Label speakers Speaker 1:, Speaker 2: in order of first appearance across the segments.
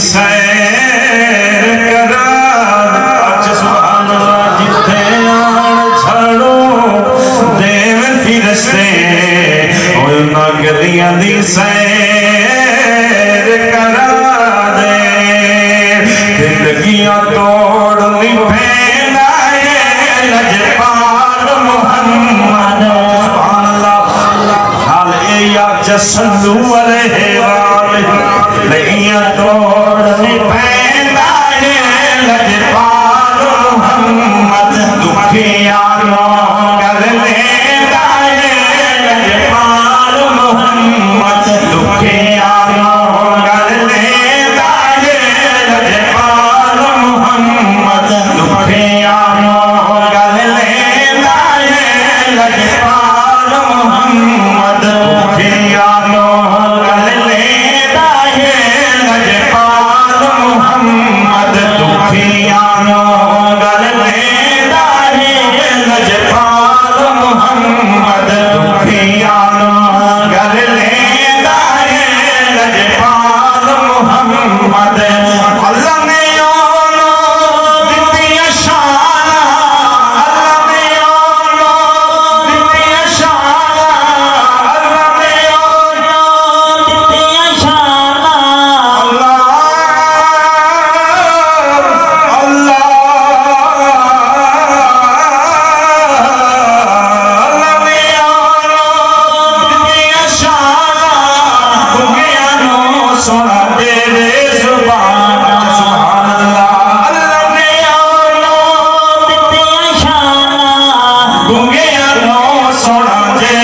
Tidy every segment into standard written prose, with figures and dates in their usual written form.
Speaker 1: سیر کرا اچھ سبحان اللہ جتھے آن چھڑو دیم فرشتے اونا گلیاں دی سیر کرا دے زندگیاں توڑنی پھیلا ہے لجپال محمد سبحان اللہ حال اے یا جسلو علیہ والہ لگیاں توڑنی پھیلا ہے لجپال محمد دکھیانوں کر لیتا ہے لجپال محمد دکھیانوں کر لیتا ہے لجپال محمد دکھیانوں کر لیتا ہے لجپال محمد دکھیانوں کر لیتا ہے لجپال محمد دکھیانوں کر لیتا ہے لجپال محمد دکھیانوں کر لیتا ہے لجپال محمد اللہ نے اونو دتی شان اللہ نے اونو دتی شان اللہ نے اونو دتی شان اللہ اللہ اللہ نے اونو دتی شان گنگیاں نو سنا دے زبان سبحان اللہ اللہ نے اونو دتی شان گنگیاں نو سنا دے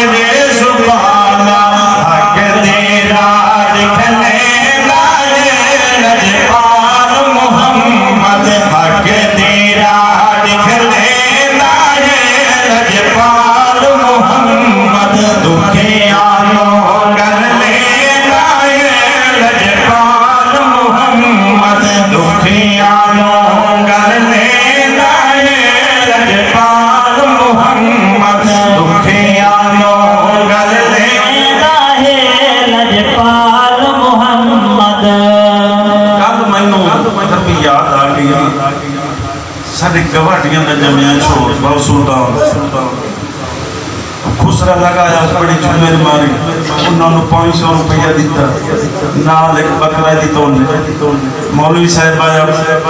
Speaker 1: زبان حق تیرا لکھ لیتا ہے لجپال محمد حق تیرا لکھ لیتا ہے لجپال محمد دکھیانوں کر لیتا ہے لجپال محمد دکھیانوں کر لیتا ہے لجپال محمد دکھیانوں کر لیتا ہے لجپال محمد کل مینوں تبھی یاد آ گیا سارے گواٹیاں دا جمعیاں چھوڑ بہت سلطان خسرا لگایا بڑی جمعے ماری انہوں نے 500 روپیہ دیتا نال ایک بکرہ دی تونے مولوی صاحب آیا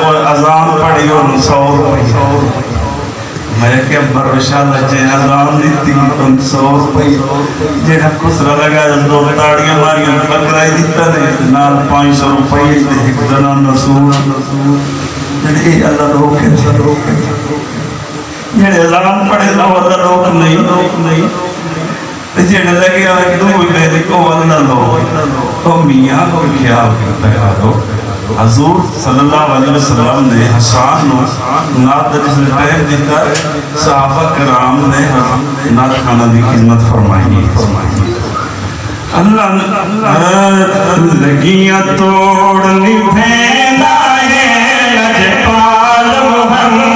Speaker 1: اور اذان پڑھی اور 100 روپیہ میں کہ برشا لجے اذان دیتی 100 روپیہ جیڑا خسرا لگایا دو تاڑیاں ماری بکرہ دیتا نال 500 روپیہ ایک زنان رسول جیڑے اللہ روکے جیڑے اذان پڑھے نہ وہ روک نہیں جیڑے لگے آئے دو میرے کو اللہ لو تو میاں کو خیال کرتا ہے حضور صلی اللہ علیہ وسلم نے حسان نات جس نے ٹائم دیتا صحابہ کرام نے نات خانہ دی خدمت فرمائی اللہ لگیاں توڑنی پھیلا ہے لجپال محمد